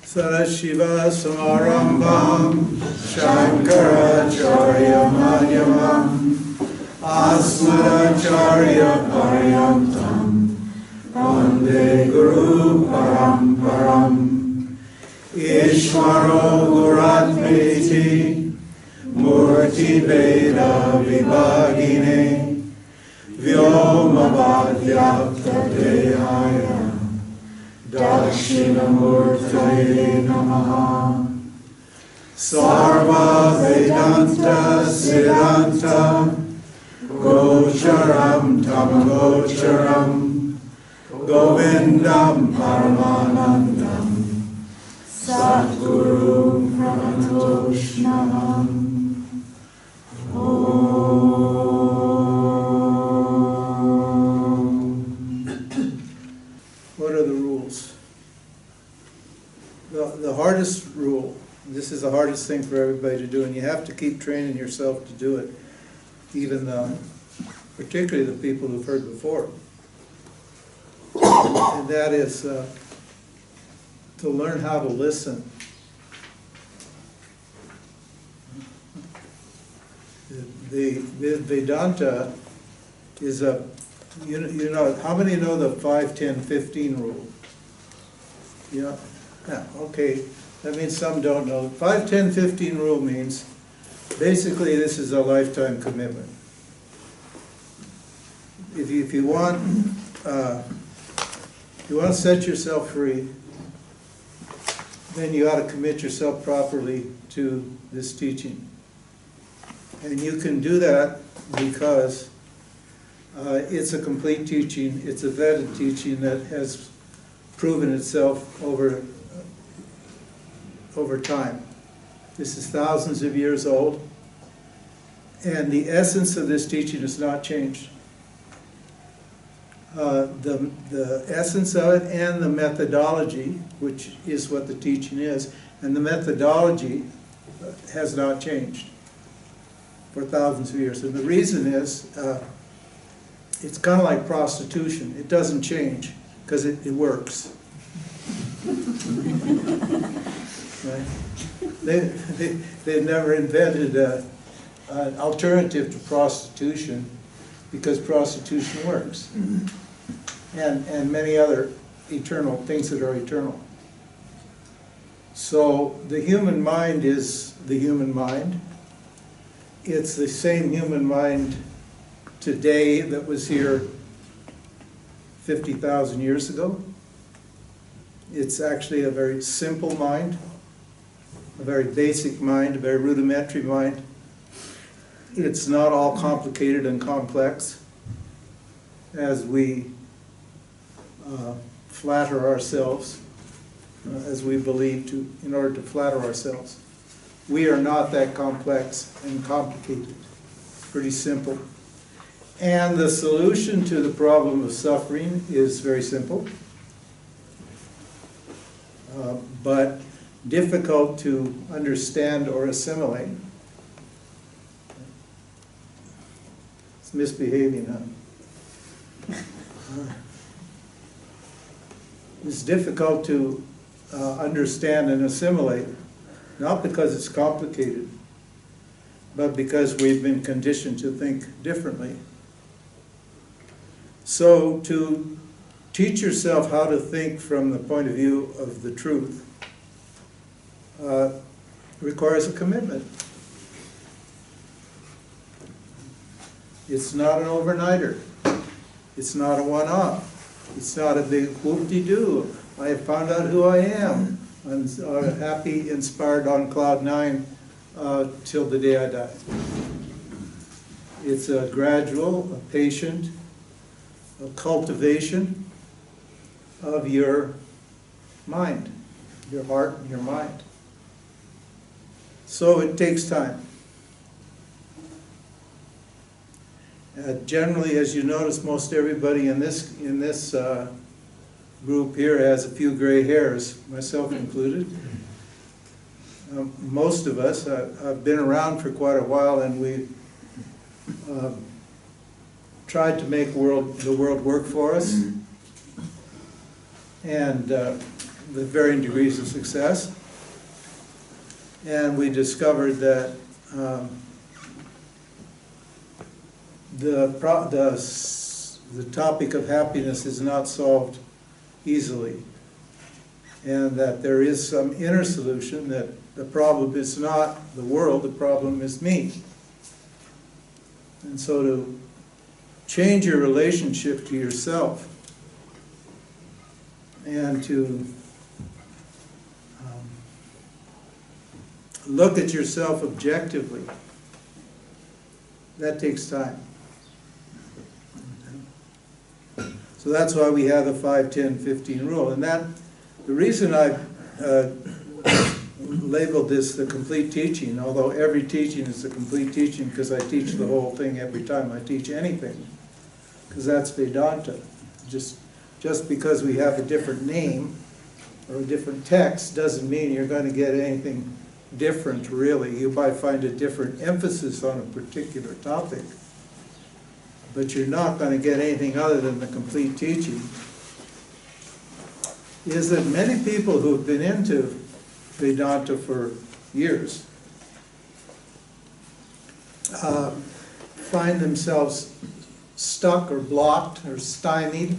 Sadashiva Samarambam Shankaracharya Madhyamam Asmadacharya Paryantam Vande Guru Paramparam Ishvaro Guratmeti Murti Veda Vibhagine Vyomavadhyapta Dehaya Dakshinamurtaye Namaha Sarva Vedanta Siddhanta Gocharam Tamagocharam Govindam Paramanandam Satguru Pranatoshnam What are the rules? The hardest rule, this is the hardest thing for everybody to do, and you have to keep training yourself to do it, even particularly the people who've heard before. And that is to learn how to listen. The Vedanta is you know, how many know the 5, 10, 15 rule? Yeah, okay. That means some don't know. The 5, 10, 15 rule means basically this is a lifetime commitment. If you want to set yourself free, then you ought to commit yourself properly to this teaching. And you can do that because it's a complete teaching, it's a vetted teaching that has proven itself over time. This is thousands of years old, and the essence of this teaching has not changed. The essence of it and the methodology, which is what the teaching is, and the methodology has not changed for thousands of years. And the reason is, it's kind of like prostitution. It doesn't change because it works. Right? They've never invented an alternative to prostitution because prostitution works. And many other eternal things that are eternal. So the human mind is the human mind. It's the same human mind today that was here 50,000 years ago. It's actually a very simple mind, a very basic mind, a very rudimentary mind. It's not all complicated and complex as we flatter ourselves, as we believe in order to flatter ourselves. We are not that complex and complicated. It's pretty simple. And the solution to the problem of suffering is very simple, but difficult to understand or assimilate. It's misbehaving, huh? It's difficult to understand and assimilate, not because it's complicated, but because we've been conditioned to think differently. So to teach yourself how to think from the point of view of the truth requires a commitment. It's not an overnighter. It's not a one-off. It's not a big whoop-de-doo. I have found out who I am. I'm happy, inspired on cloud 9 till the day I die. It's a gradual, a patient, a cultivation of your mind, your heart and your mind. So it takes time. Generally, as you notice, most everybody in this group here has a few gray hairs, myself included. Most of us have been around for quite a while, and we tried to make the world work for us. And with varying degrees of success. And we discovered that the topic of happiness is not solved easily, and that there is some inner solution, that the problem is not the world, the problem is me. And so to change your relationship to yourself and to look at yourself objectively, that takes time. So that's why we have the 5, 10, 15 rule. And that, the reason I've labeled this the complete teaching, although every teaching is a complete teaching because I teach the whole thing every time I teach anything, because that's Vedanta. Just because we have a different name or a different text doesn't mean you're going to get anything different, really. You might find a different emphasis on a particular topic, but you're not going to get anything other than the complete teaching. Is that many people who have been into Vedanta for years find themselves stuck or blocked or stymied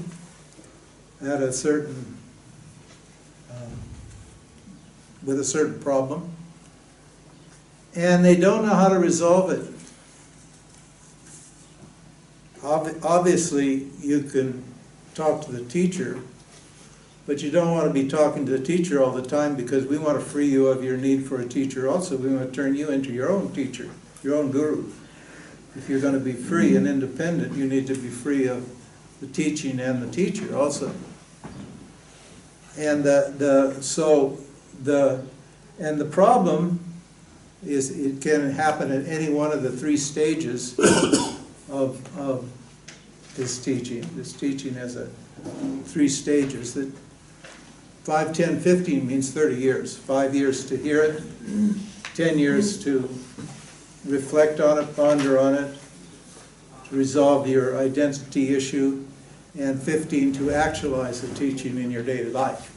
at a certain with a certain problem, and they don't know how to resolve it. Obviously, you can talk to the teacher, but you don't want to be talking to the teacher all the time, because we want to free you of your need for a teacher also. We want to turn you into your own teacher, your own guru. If you're going to be free and independent, you need to be free of the teaching and the teacher also. And the problem is, it can happen at any one of the 3 stages of this teaching. This teaching has 3 stages. That 5, 10, 15 means 30 years. 5 years to hear it, 10 years to reflect on it, ponder on it, to resolve your identity issue, and 15 to actualize the teaching in your daily life.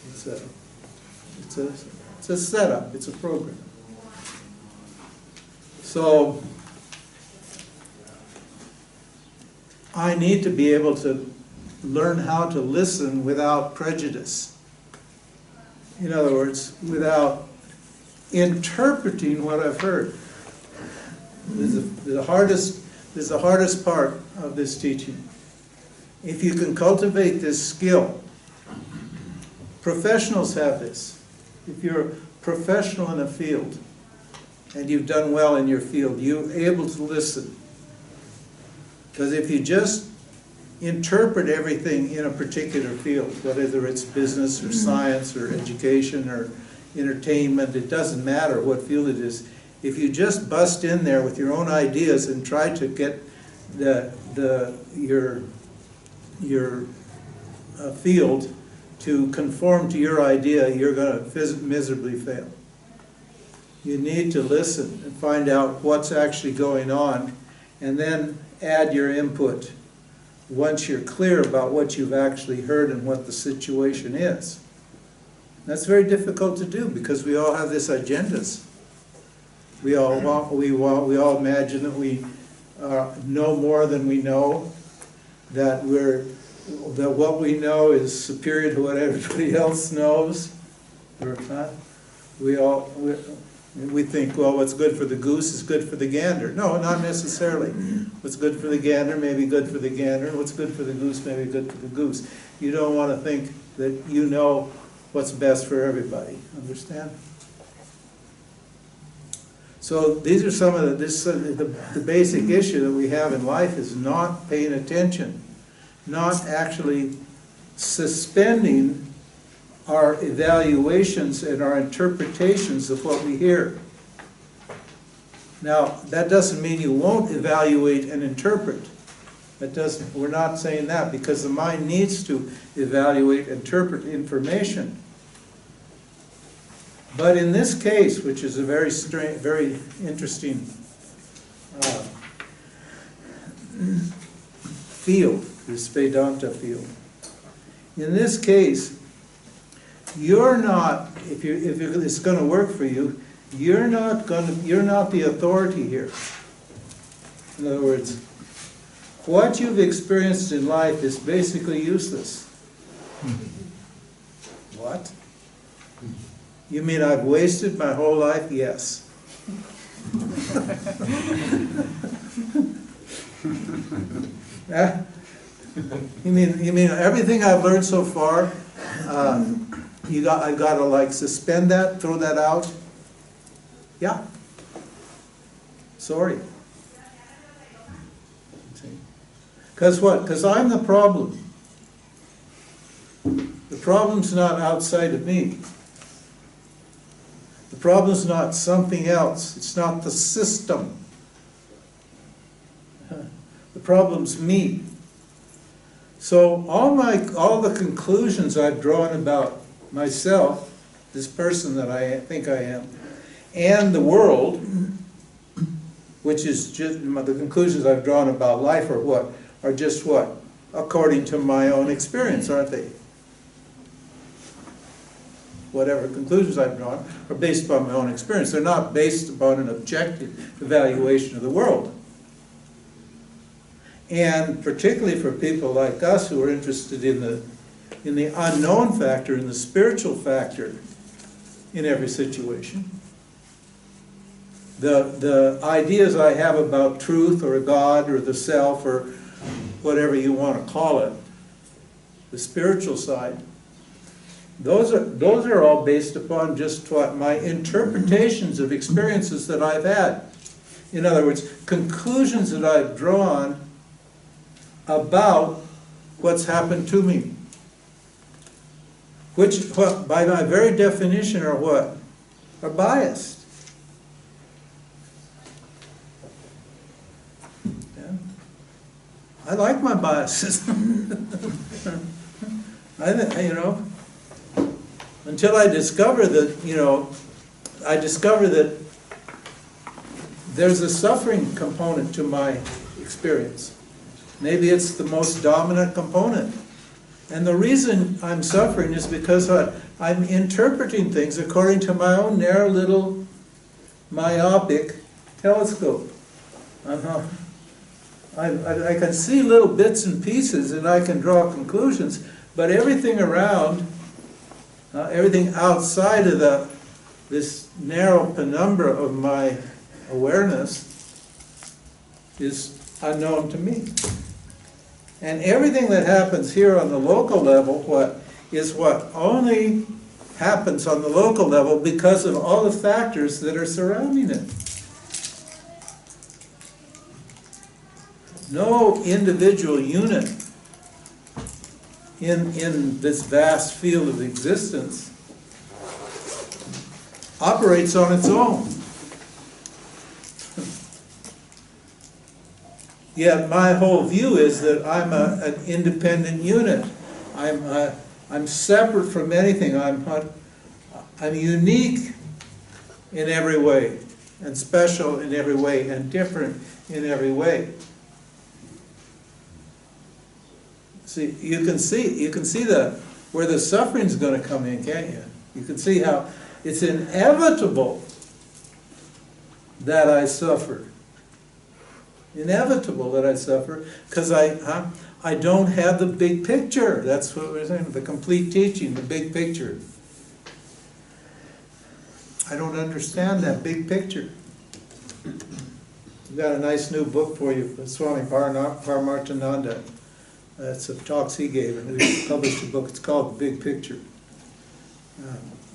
It's a setup, it's a program. So I need to be able to learn how to listen without prejudice. In other words, without interpreting what I've heard. This is the hardest part of this teaching. If you can cultivate this skill, professionals have this. If you're a professional in a field and you've done well in your field, you're able to listen. Because if you just interpret everything in a particular field, whether it's business or science or education or entertainment, it doesn't matter what field it is. If you just bust in there with your own ideas and try to get your field to conform to your idea, you're going to miserably fail. You need to listen and find out what's actually going on, and then add your input once you're clear about what you've actually heard and what the situation is. That's very difficult to do, because we all have these agendas. We all imagine that we know more than we know, that what we know is superior to what everybody else knows. We think, well, what's good for the goose is good for the gander. No, not necessarily. What's good for the gander may be good for the gander, and what's good for the goose may be good for the goose. You don't want to think that you know what's best for everybody. Understand? So these are some of the basic issue that we have in life is not paying attention, not actually suspending our evaluations and our interpretations of what we hear. Now, that doesn't mean you won't evaluate and interpret. We're not saying that, because the mind needs to evaluate, interpret information. But in this case, which is a very interesting field, this Vedanta field, In this case, you're not, if it's going to work for you, you're not the authority here. In other words, what you've experienced in life is basically useless. What? You mean I've wasted my whole life? Yes. You mean everything I've learned so far, I've got to like suspend that, throw that out? Yeah. Sorry. Because what? Because I'm the problem. The problem's not outside of me. The problem's not something else. It's not the system. The problem's me. So all the conclusions I've drawn about myself, this person that I think I am, and the world, which is just the conclusions I've drawn about life, are what? Are just what? According to my own experience, aren't they? Whatever conclusions I've drawn are based upon my own experience. They're not based upon an objective evaluation of the world. And particularly for people like us who are interested in the unknown factor, in the spiritual factor in every situation, the ideas I have about truth or God or the self or whatever you want to call it, the spiritual side, those are all based upon just what my interpretations of experiences that I've had. In other words, conclusions that I've drawn about what's happened to me, which, by my very definition, are what? Are biased. Yeah. I like my biases. Until I discover that, I discover that there's a suffering component to my experience. Maybe it's the most dominant component. And the reason I'm suffering is because I'm interpreting things according to my own narrow little myopic telescope. I can see little bits and pieces and I can draw conclusions, but everything around, everything outside of this narrow penumbra of my awareness is unknown to me. And everything that happens here on the local level, what only happens on the local level because of all the factors that are surrounding it. No individual unit in this vast field of existence operates on its own. Yet my whole view is that I'm an independent unit. I'm separate from anything. I'm unique in every way, and special in every way, and different in every way. See, you can see where the suffering's going to come in, can't you? You can see how it's inevitable that I suffer. Inevitable that I suffer, because I don't have the big picture. That's what we're saying, the complete teaching, the big picture. I don't understand that big picture. We've got a nice new book for you from Swami Paramartananda. That's some talks he gave, and he published a book. It's called The Big Picture.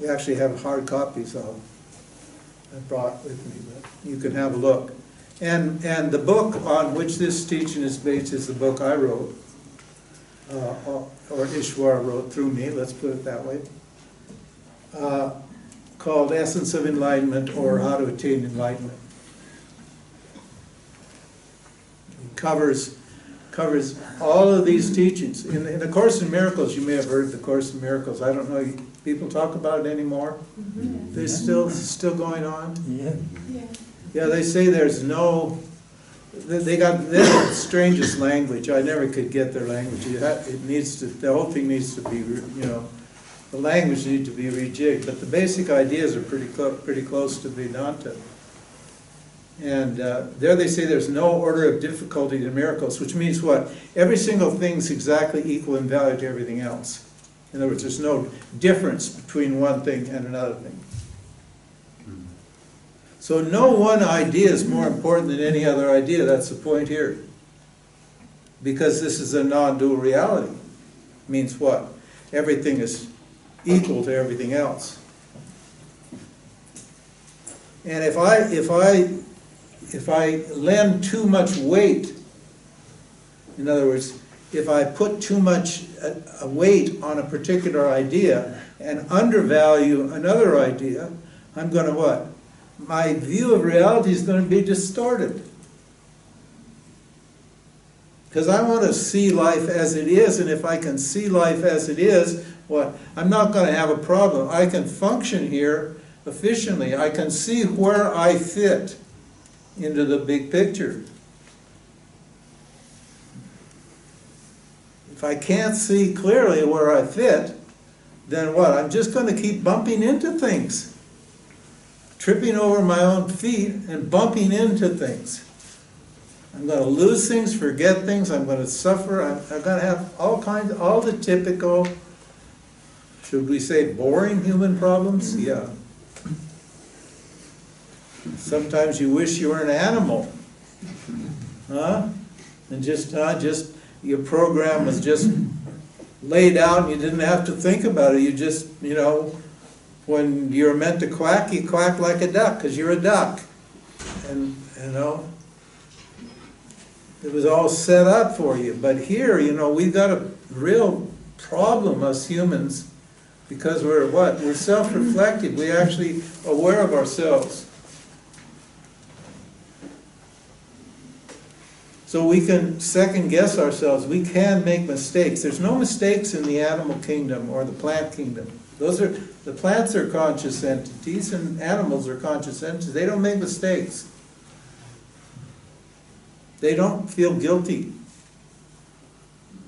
We actually have hard copies of. I brought with me, but you can have a look. And the book on which this teaching is based is the book I wrote, or Ishwar wrote through me, let's put it that way, called Essence of Enlightenment, or How to Attain Enlightenment. It covers all of these teachings. In the Course in Miracles, you may have heard the Course in Miracles. I don't know, people talk about it anymore? Mm-hmm. They're still going on? Yeah. Yeah, they say there's no they got the strangest language. I never could get their language. It needs to, the whole thing needs to be, you know, the language needs to be rejigged, but the basic ideas are pretty close to Vedanta. And there they say there's no order of difficulty in miracles, which means what? Every single thing's exactly equal in value to everything else. In other words, there's no difference between one thing and another thing. So no one idea is more important than any other idea. That's the point here. Because this is a non-dual reality. Means what? Everything is equal to everything else. And if I lend too much weight, in other words, if I put too much a weight on a particular idea and undervalue another idea, I'm going to what? My view of reality is going to be distorted. Because I want to see life as it is, and if I can see life as it is, what? I'm not going to have a problem. I can function here efficiently. I can see where I fit into the big picture. If I can't see clearly where I fit, then what? I'm just going to keep bumping into things. Tripping over my own feet and bumping into things. I'm going to lose things, forget things, I'm going to suffer, I'm going to have all the typical, should we say boring human problems? Yeah. Sometimes you wish you were an animal. Huh? And just your program was just laid out and you didn't have to think about it. You just, you know, when you're meant to quack, you quack like a duck because you're a duck. And, you know, it was all set up for you. But here, you know, we've got a real problem, us humans, because we're what? We're self-reflective. We're actually aware of ourselves. So we can second guess ourselves. We can make mistakes. There's no mistakes in the animal kingdom or the plant kingdom. The plants are conscious entities and animals are conscious entities. They don't make mistakes. They don't feel guilty.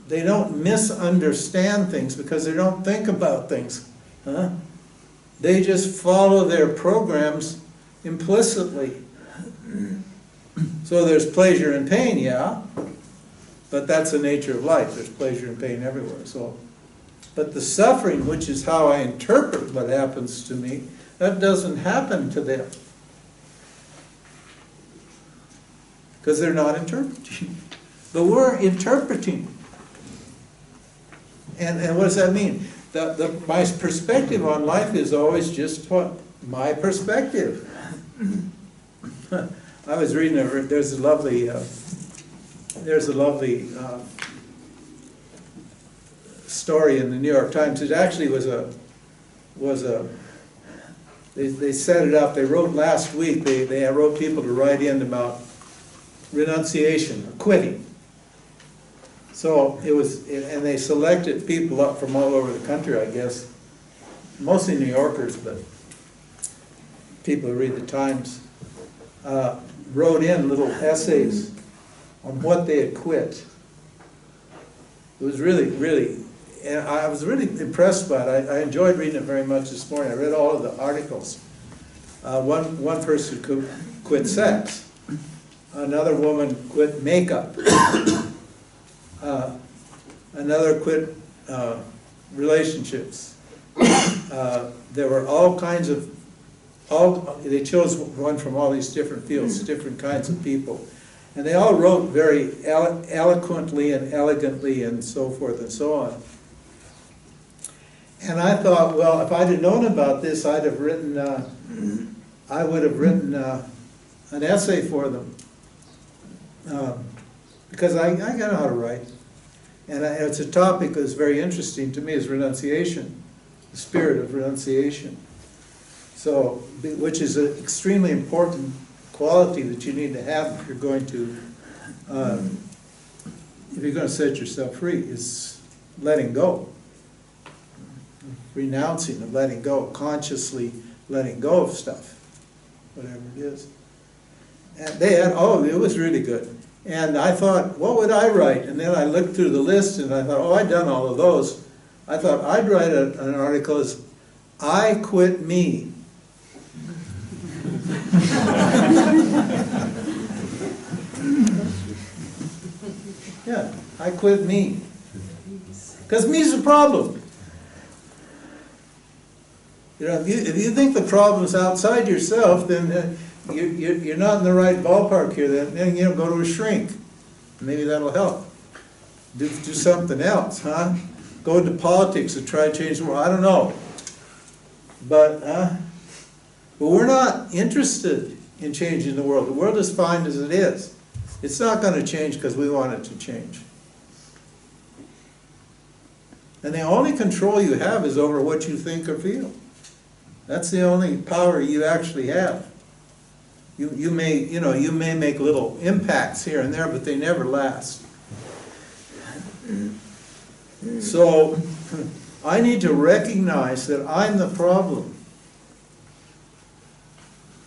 They don't misunderstand things because they don't think about things. Huh? They just follow their programs implicitly. So there's pleasure and pain, yeah, but that's the nature of life. There's pleasure and pain everywhere. So, but the suffering, which is how I interpret what happens to me, that doesn't happen to them. Because they're not interpreting. But we're interpreting. And what does that mean? My perspective on life is always just what? My perspective. I was reading, there's a lovely story in the New York Times. It actually they set it up. They wrote last week, they wrote people to write in about renunciation, or quitting. So it was, and they selected people up from all over the country, I guess, mostly New Yorkers, but people who read the Times, wrote in little essays on what they had quit. It was really, and I was really impressed by it. I enjoyed reading it very much this morning. I read all of the articles. One person quit sex. Another woman quit makeup. Another quit relationships. There were all kinds of, they chose one from all these different fields, different kinds of people. And they all wrote very eloquently and elegantly and so forth and so on. And I thought, well, if I'd have known about this, I would have written an essay for them. Because I know how to write. And it's a topic that's very interesting to me, is renunciation, the spirit of renunciation. So, which is an extremely important quality that you need to have if you're going to set yourself free, is letting go. Renouncing and letting go, consciously letting go of stuff, whatever it is. And they had, oh, it was really good. And I thought, what would I write? And then I looked through the list and I thought, oh, I'd done all of those. I thought I'd write an article as, I quit me. Yeah, I quit me. Because me's the problem. You know, if you think the problem's outside yourself, then you're not in the right ballpark here. Then you know, go to a shrink. Maybe that'll help. Do something else, huh? Go into politics and try to change the world. I don't know. But we're not interested in changing the world. The world is fine as it is. It's not going to change because we want it to change. And the only control you have is over what you think or feel. That's the only power you actually have. You may make little impacts here and there, but they never last. So I need to recognize that I'm the problem.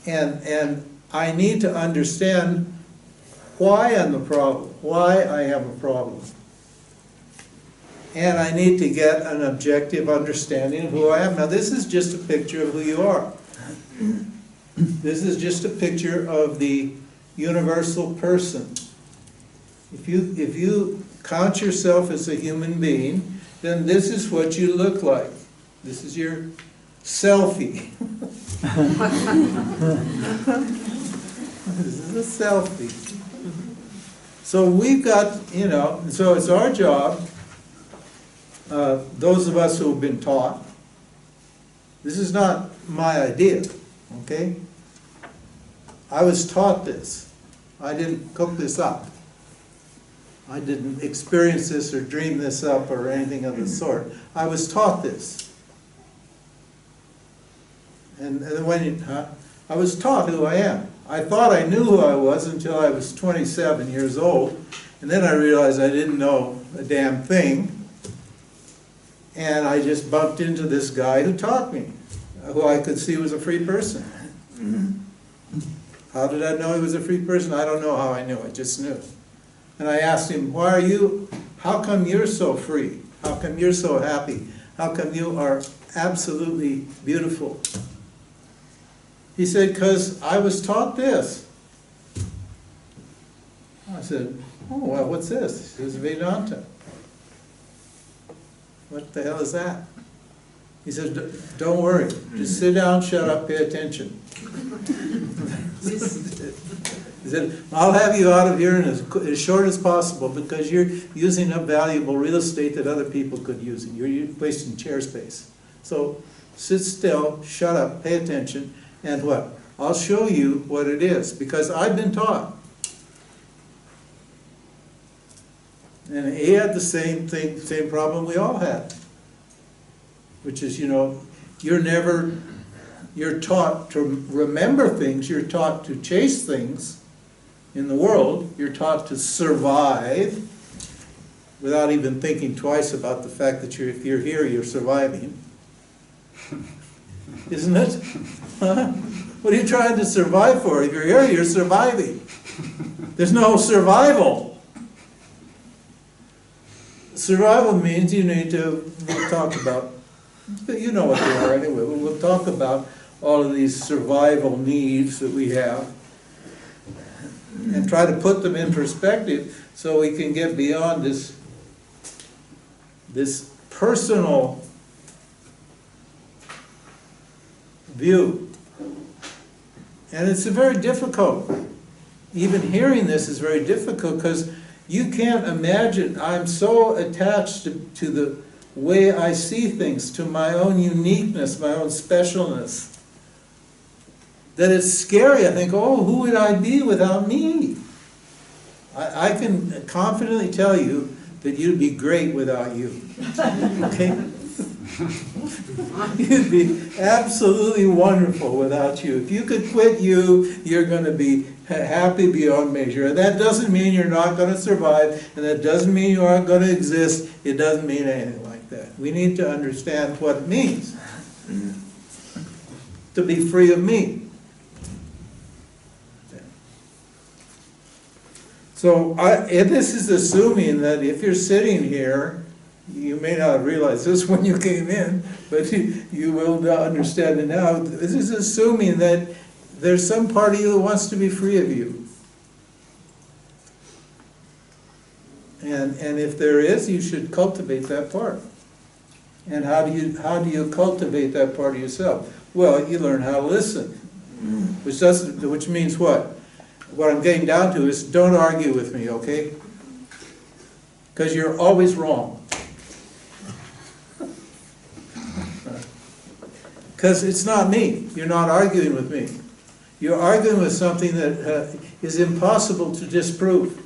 And I need to understand why I'm the problem, why I have a problem. And I need to get an objective understanding of who I am. Now this is just a picture of who you are. This is just a picture of the universal person. If you count yourself as a human being, then this is what you look like. This is your selfie. This is a selfie. So we've got, you know, so it's our job, those of us who have been taught. This is not my idea, okay? I was taught this. I didn't cook this up. I didn't experience this or dream this up or anything of the sort. I was taught this. And when I was taught who I am. I thought I knew who I was until I was 27 years old, and then I realized I didn't know a damn thing, and I just bumped into this guy who taught me, who I could see was a free person. How did I know he was a free person? I don't know how I knew, I just knew. And I asked him, how come you're so free? How come you're so happy? How come you are absolutely beautiful? He said, because I was taught this. I said, oh, well, what's this? He says, Vedanta. What the hell is that? He says, don't worry. Just sit down, shut up, pay attention. He said, I'll have you out of here in as short as possible because you're using up valuable real estate that other people could use. You're wasting chair space. So sit still, shut up, pay attention. And what? I'll show you what it is, because I've been taught. And he had the same thing, same problem we all had. Which is, you know, you're taught to remember things, you're taught to chase things in the world, you're taught to survive without even thinking twice about the fact that if you're here, you're surviving. Isn't it? Huh? What are you trying to survive for? If you're here, you're surviving. There's no survival. Survival means you need to, we'll talk about, you know what they are anyway, we'll talk about all of these survival needs that we have and try to put them in perspective so we can get beyond this personal view. And it's very difficult. Even hearing this is very difficult because you can't imagine, I'm so attached to the way I see things, to my own uniqueness, my own specialness, that it's scary. I think, oh, who would I be without me? I can confidently tell you that you'd be great without you. Okay? You'd be absolutely wonderful without you. If you could quit you, you're going to be happy beyond measure. And that doesn't mean you're not going to survive, and that doesn't mean you aren't going to exist. It doesn't mean anything like that. We need to understand what it means to be free of me. So and this is assuming that if you're sitting here, you may not realize this when you came in, but you will understand it now. This is assuming that there's some part of you that wants to be free of you. And if there is, you should cultivate that part. And how do you cultivate that part of yourself? Well, you learn how to listen, which means what? What I'm getting down to is don't argue with me, okay? Because you're always wrong. Because it's not me. You're not arguing with me. You're arguing with something that is impossible to disprove.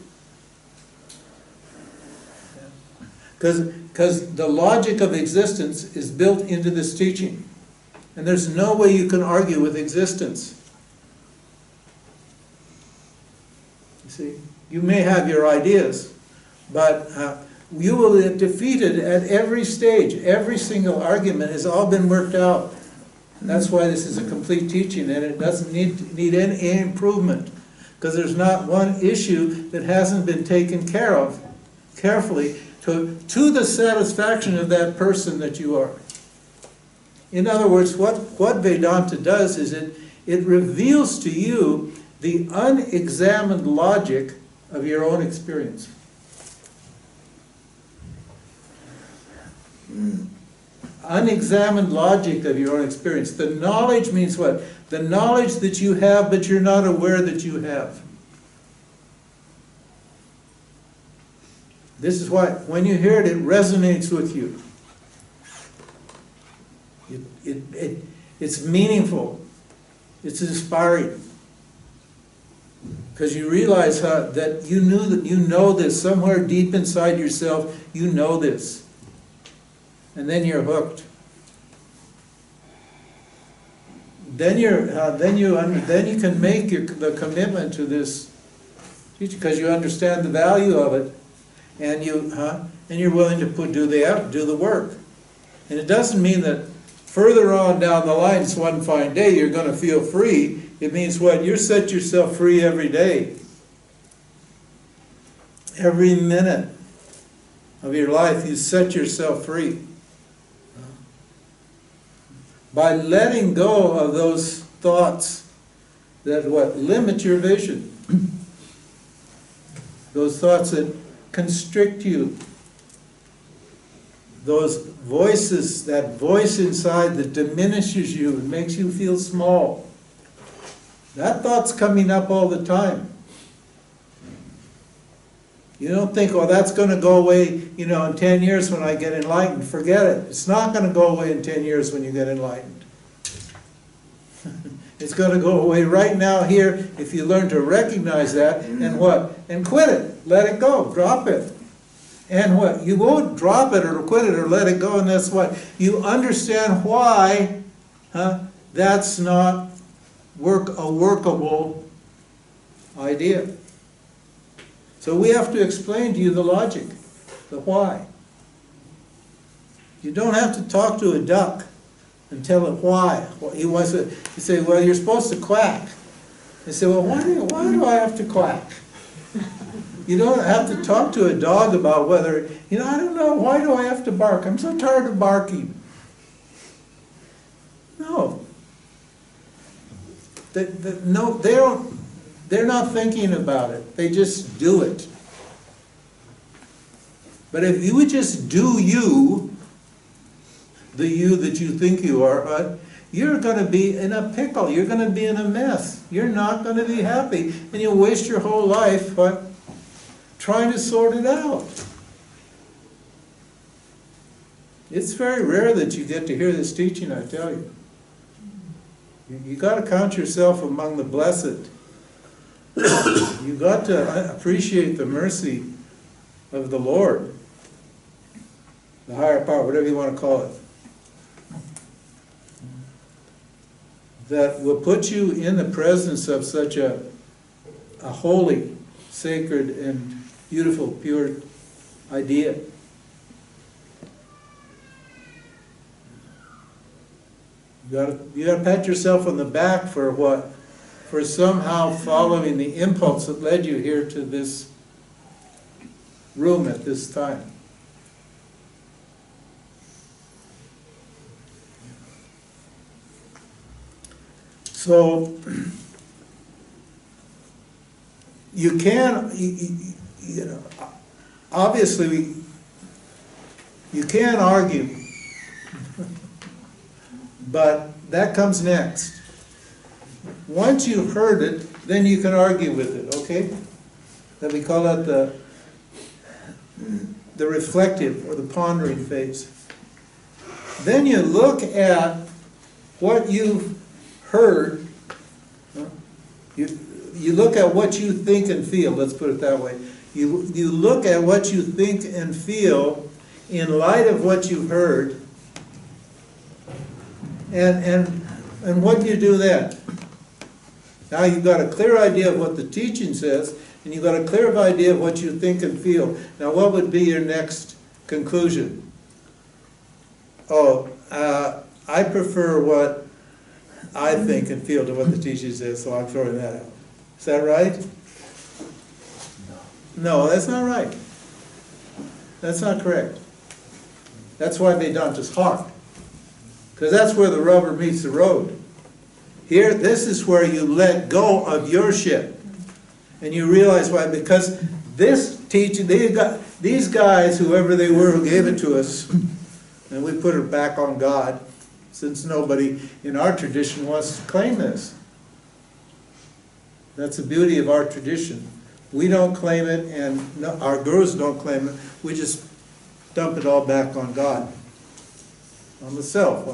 Because the logic of existence is built into this teaching. And there's no way you can argue with existence. You see, you may have your ideas, but you will get defeated at every stage. Every single argument has all been worked out. That's why this is a complete teaching, and it doesn't need any improvement, because there's not one issue that hasn't been taken care of carefully to the satisfaction of that person that you are. In other words, what Vedanta does is it reveals to you the unexamined logic of your own experience. Unexamined logic of your own experience. The knowledge means what? The knowledge that you have, but you're not aware that you have. This is why, when you hear it, it resonates with you. It's meaningful. It's inspiring. Because you realize that you know this somewhere deep inside yourself. You know this. And then you're hooked. Then you can make the commitment to this teaching because you understand the value of it, and you're willing to do the work. And it doesn't mean that further on down the line, it's one fine day you're going to feel free. It means what? You set yourself free every day, every minute of your life. You set yourself free. By letting go of those thoughts that limit your vision. Those thoughts that constrict you. Those voices, that voice inside that diminishes you and makes you feel small. That thought's coming up all the time. You don't think, oh, that's going to go away, in 10 years when I get enlightened. Forget it. It's not going to go away in 10 years when you get enlightened. It's going to go away right now here if you learn to recognize that and what? And quit it. Let it go. Drop it. And what? You won't drop it or quit it or let it go, and that's what? You understand why that's not a workable idea. So we have to explain to you the logic, the why. You don't have to talk to a duck and tell it why. You say, well, you're supposed to quack. They say, well, why do I have to quack? You don't have to talk to a dog about whether, I don't know, why do I have to bark? I'm so tired of barking. No. They're not thinking about it. They just do it. But if you would just do you, the you that you think you are, you're going to be in a pickle. You're going to be in a mess. You're not going to be happy. And you'll waste your whole life trying to sort it out. It's very rare that you get to hear this teaching, I tell you. You got to count yourself among the blessed. You got to appreciate the mercy of the Lord, the higher power, whatever you want to call it, that will put you in the presence of such a holy, sacred, and beautiful, pure idea. You got to pat yourself on the back for what? For somehow following the impulse that led you here to this room at this time. So, you can, you know, obviously, you can argue, but that comes next. Once you've heard it, then you can argue with it, okay? Then we call that the reflective or the pondering phase. Then you look at what you've heard. You look at what you think and feel, let's put it that way. You look at what you think and feel in light of what you've heard, and what do you do then? Now you've got a clear idea of what the teaching says, and you've got a clear idea of what you think and feel. Now what would be your next conclusion? Oh, I prefer what I think and feel to what the teaching says, so I'm throwing that out. Is that right? No, that's not right. That's not correct. That's why Vedanta's hard. Because that's where the rubber meets the road. Here, this is where you let go of your ship. And you realize why. Because this teaching, these guys, whoever they were who gave it to us, and we put it back on God, since nobody in our tradition wants to claim this. That's the beauty of our tradition. We don't claim it, and our gurus don't claim it. We just dump it all back on God, on the self.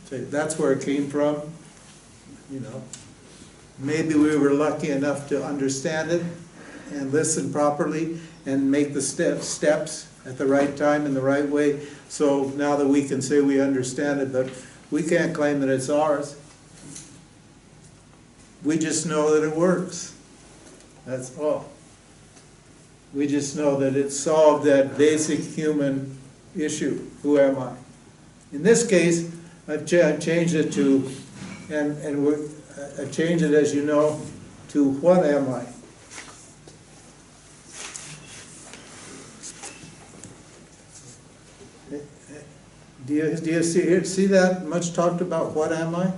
Say, that's where it came from. You know, maybe we were lucky enough to understand it and listen properly and make the steps at the right time in the right way. So now that we can say we understand it, but we can't claim that it's ours. We just know that it works. That's all. We just know that it solved that basic human issue. Who am I? In this case, I've changed it to, I've changed it, as you know, to what am I? Do you see that much talked about? What am I?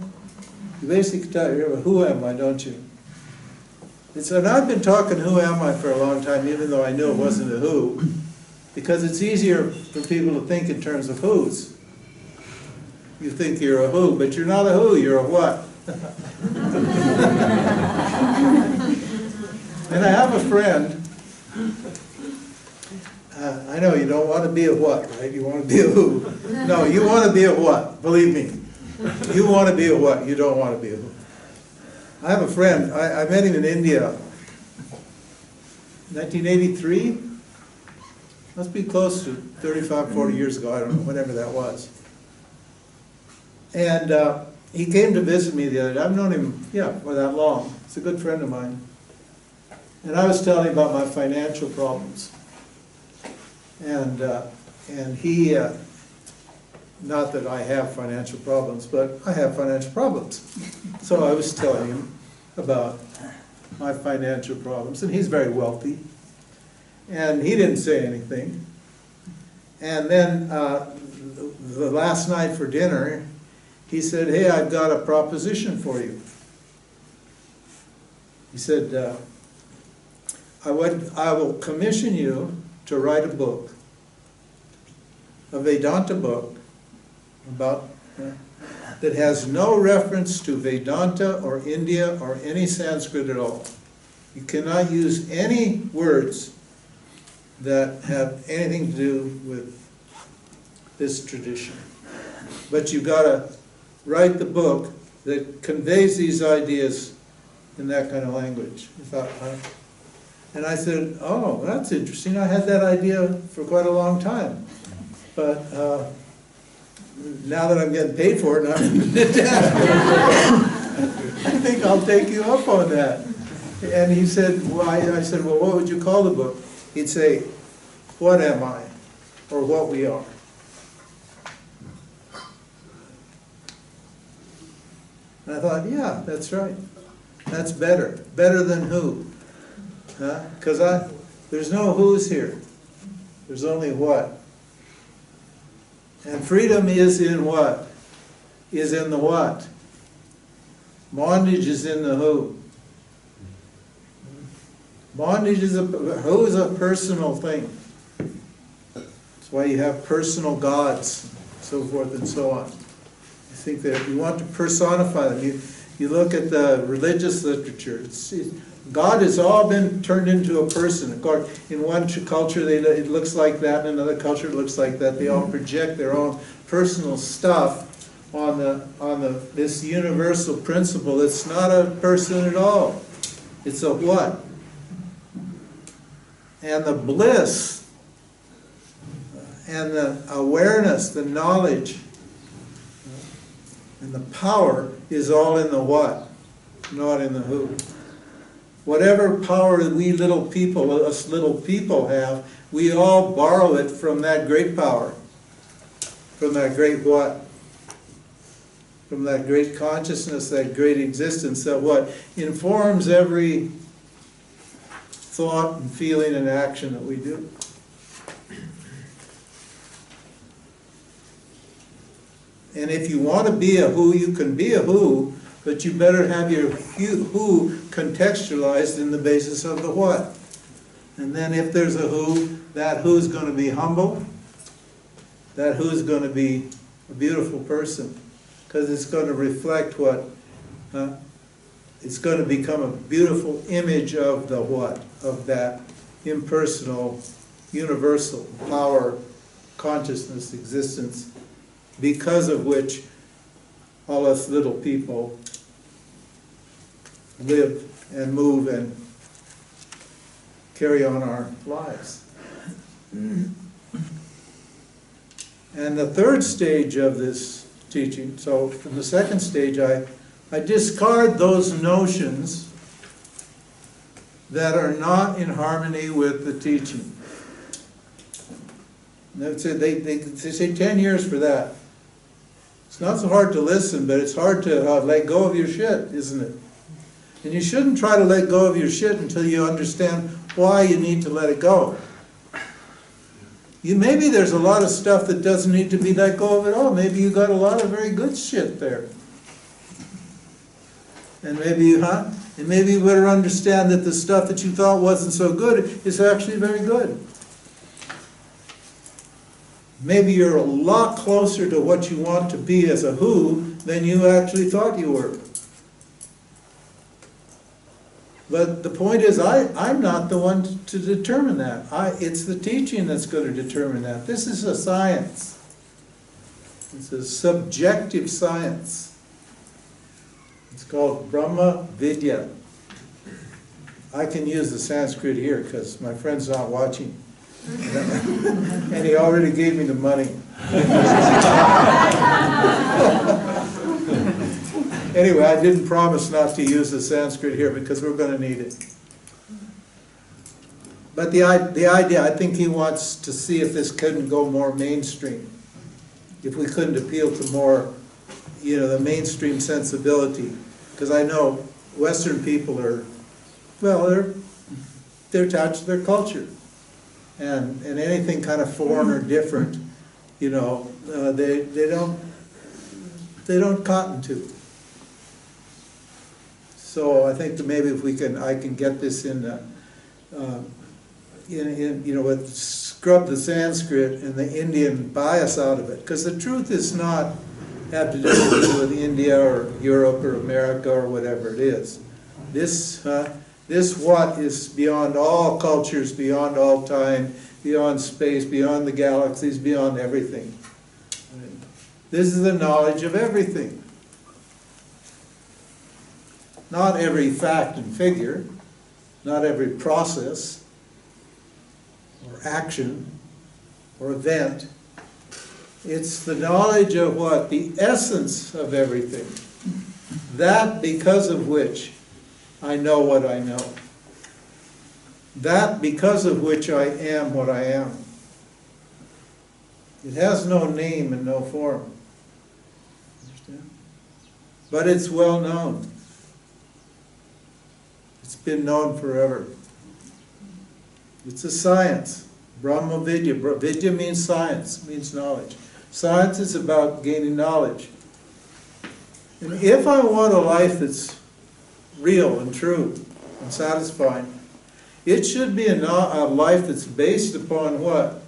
You basically talk, who am I, don't you? And I've been talking who am I for a long time, even though I knew it wasn't a who, because it's easier for people to think in terms of who's. You think you're a who, but you're not a who, you're a what. And I have a friend. I know you don't want to be a what, right? You want to be a who. No, you want to be a what, believe me. You want to be a what, you don't want to be a who. I have a friend, I met him in India, 1983? Must be close to 35, 40 years ago, I don't know, whatever that was. And he came to visit me the other day. I've known him, for that long. He's a good friend of mine. And I was telling him about my financial problems. And he, not that I have financial problems, but I have financial problems. So I was telling him about my financial problems, and he's very wealthy. And he didn't say anything. And then the last night for dinner, he said, hey, I've got a proposition for you. He said, I will commission you to write a book, a Vedanta book, about that has no reference to Vedanta or India or any Sanskrit at all. You cannot use any words that have anything to do with this tradition. But you've got to write the book that conveys these ideas in that kind of language. I thought, huh? And I said, oh, that's interesting. I had that idea for quite a long time. But now that I'm getting paid for it, I'm going to do that. I think I'll take you up on that. And he said, why? I said, well, what would you call the book? He'd say, what am I? Or what we are. And I thought, yeah, that's right. That's better. Better than who? Because There's no who's here. There's only what. And freedom is in what? Is in the what? Bondage is in the who. Bondage is who is a personal thing. That's why you have personal gods, so forth and so on. I think that you want to personify them. You look at the religious literature. God has all been turned into a person. Of course, in one culture it looks like that, in another culture it looks like that. They all project their own personal stuff on this universal principle. It's not a person at all. It's a what? And the bliss and the awareness, the knowledge, and the power is all in the what, not in the who. Whatever power that we little people, us little people have, we all borrow it from that great power, from that great what? From that great consciousness, that great existence, that what? Informs every thought and feeling and action that we do. And if you want to be a who, you can be a who, but you better have your who contextualized in the basis of the what. And then if there's a who, that who's going to be humble, that who's going to be a beautiful person, because it's going to reflect what? It's going to become a beautiful image of the what? Of that impersonal, universal power, consciousness, existence, because of which all us little people live and move and carry on our lives. And the third stage of this teaching, so from the second stage, I discard those notions that are not in harmony with the teaching. They say 10 years for that. It's not so hard to listen, but it's hard to let go of your shit, isn't it? And you shouldn't try to let go of your shit until you understand why you need to let it go. Maybe there's a lot of stuff that doesn't need to be let go of at all. Maybe you got a lot of very good shit there. And maybe you better understand that the stuff that you thought wasn't so good is actually very good. Maybe you're a lot closer to what you want to be as a who than you actually thought you were. But the point is, I'm not the one to determine that. It's the teaching that's going to determine that. This is a science. It's a subjective science. It's called Brahma Vidya. I can use the Sanskrit here because my friend's not watching. And he already gave me the money. Anyway, I didn't promise not to use the Sanskrit here because we're going to need it. But the idea, I think he wants to see if this couldn't go more mainstream. If we couldn't appeal to more, the mainstream sensibility. Because I know Western people are, well, they're attached to their culture. And anything kind of foreign or different, they don't cotton to. So I think that maybe if I can get this scrub the Sanskrit and the Indian bias out of it, because the truth is not have to do with India or Europe or America or whatever it is. This what is beyond all cultures, beyond all time, beyond space, beyond the galaxies, beyond everything. This is the knowledge of everything. Not every fact and figure, not every process or action or event. It's the knowledge of what? The essence of everything. That because of which I know what I know. That because of which I am what I am. It has no name and no form. Understand? But it's well known. It's been known forever. It's a science. Brahma Vidya. Vidya means science, means knowledge. Science is about gaining knowledge. And if I want a life that's real and true and satisfying, it should be a life that's based upon what?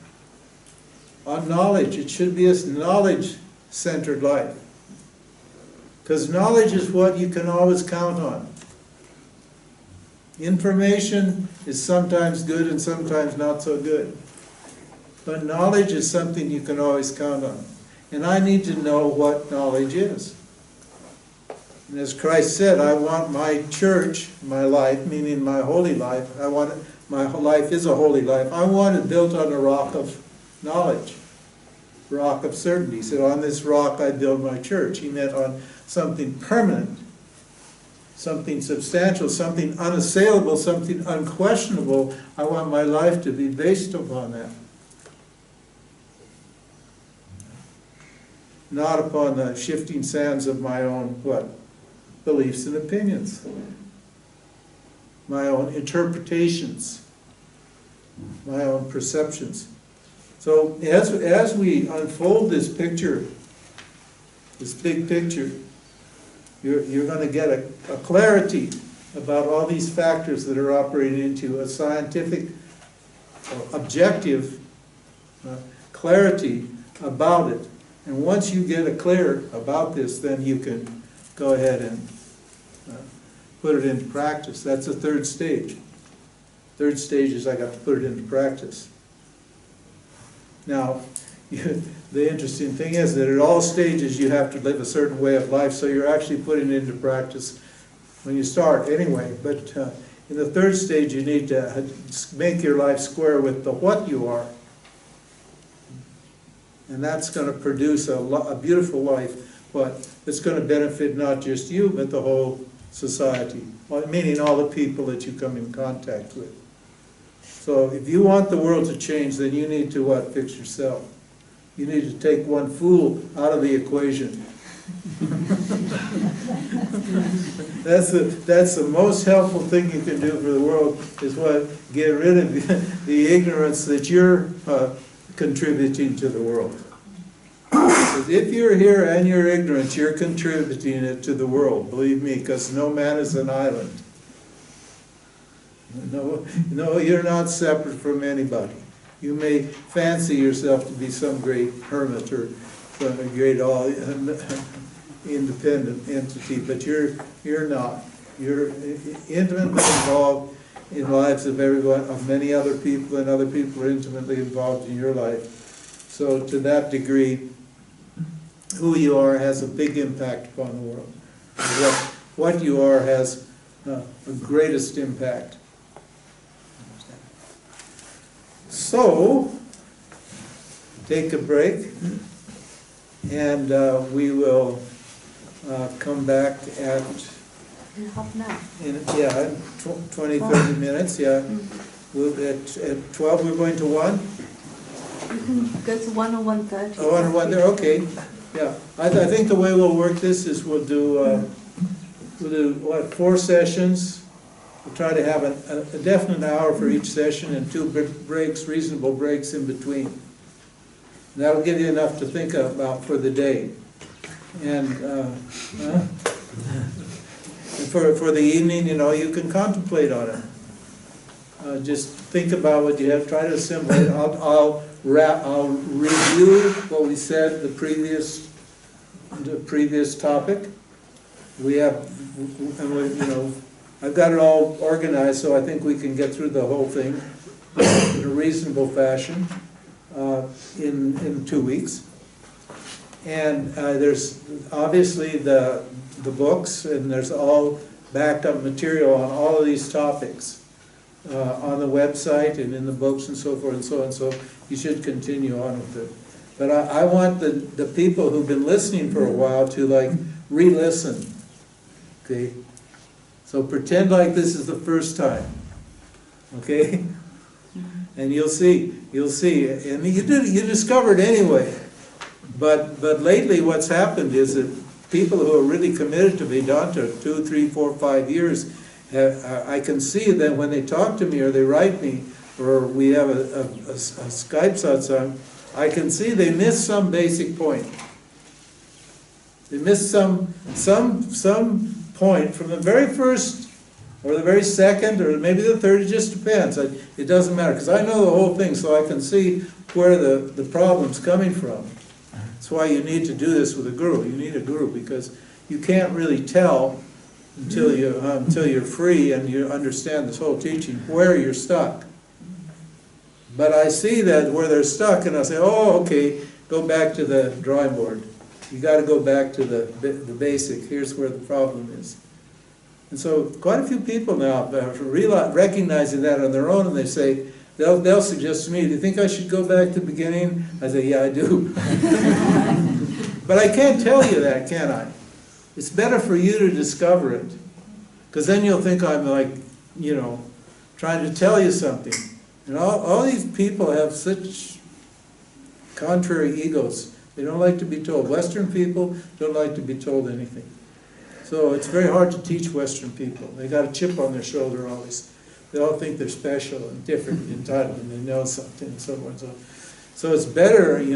On knowledge. It should be a knowledge-centered life. Because knowledge is what you can always count on. Information is sometimes good and sometimes not so good. But knowledge is something you can always count on. And I need to know what knowledge is. And as Christ said, I want my church, my life, meaning my holy life, my life is a holy life. I want it built on a rock of knowledge, rock of certainty. He said, on this rock I build my church. He meant on something permanent, something substantial, something unassailable, something unquestionable. I want my life to be based upon that. Not upon the shifting sands of my own, what? Beliefs and opinions. My own interpretations. My own perceptions. So as we unfold this picture, this big picture, you're going to get a clarity about all these factors that are operating into a scientific, objective clarity about it. And once you get a clear about this, then you can go ahead and put it into practice. That's the third stage. Third stage is I got to put it into practice. Now, the interesting thing is that at all stages you have to live a certain way of life, so you're actually putting it into practice when you start anyway. But in the third stage you need to make your life square with the what you are. And that's going to produce a beautiful life, but it's going to benefit not just you, but the whole society, meaning all the people that you come in contact with. So if you want the world to change, then you need to what? Fix yourself. You need to take one fool out of the equation. That's the most helpful thing you can do for the world, is what? Get rid of the ignorance that you're contributing to the world. Because if you're here and you're ignorant, you're contributing it to the world, believe me, because no man is an island. No, you're not separate from anybody. You may fancy yourself to be some great hermit or some great independent entity, but you're not. You're intimately involved in lives of everyone, of many other people, and other people are intimately involved in your life. So to that degree, who you are has a big impact upon the world. What you are has the greatest impact. So, take a break, and we will come back at... In half an hour. 20, 30 minutes, yeah. At 12 we're going to 1? You can go to 1 or 1:30. Oh, 1 or 1 there, okay. Yeah, I think the way we'll work this is we'll do what, 4 sessions. We'll try to have a definite hour for each session and 2 breaks, reasonable breaks in between. And that'll give you enough to think about for the day. And for the evening, you can contemplate on it. Just think about what you have. Try to assimilate. I'll review what we said the previous topic. We have, I've got it all organized, so I think we can get through the whole thing in a reasonable fashion in 2 weeks. And there's obviously the books, and there's all backed up material on all of these topics on the website and in the books and so forth and so on. So you should continue on with it. But I want the people who've been listening for a while to re-listen. Okay? So pretend like this is the first time. Okay? And you'll see. And you discovered anyway. But lately what's happened is that people who are really committed to Vedanta, 2, 3, 4, 5 years, I can see that when they talk to me or they write me, or we have a Skype satsang, I can see they miss some basic point. They miss some point from the very first, or the very second, or maybe the third, it just depends. It doesn't matter, because I know the whole thing, so I can see where the problem's coming from. That's why you need to do this with a guru. You need a guru, because you can't really tell until you're free and you understand this whole teaching where you're stuck. But I see that where they're stuck, and I say, oh, okay, go back to the drawing board. You got to go back to the basic. Here's where the problem is. And so quite a few people now are recognizing that on their own, and they say, they'll suggest to me, do you think I should go back to the beginning? I say, yeah, I do. But I can't tell you that, can I? It's better for you to discover it, because then you'll think I'm like, trying to tell you something. And all these people have such contrary egos. They don't like to be told. Western people don't like to be told anything. So it's very hard to teach Western people. They got a chip on their shoulder always. They all think they're special and different and entitled, and they know something and so forth. So it's better, if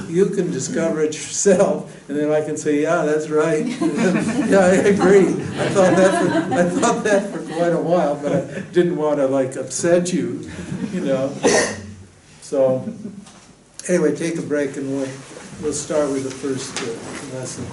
you can discover it yourself, and then I can say, yeah, that's right. Yeah, I agree. I thought that for quite a while, but I didn't want to upset you, So anyway, take a break, and we'll start with the first lesson.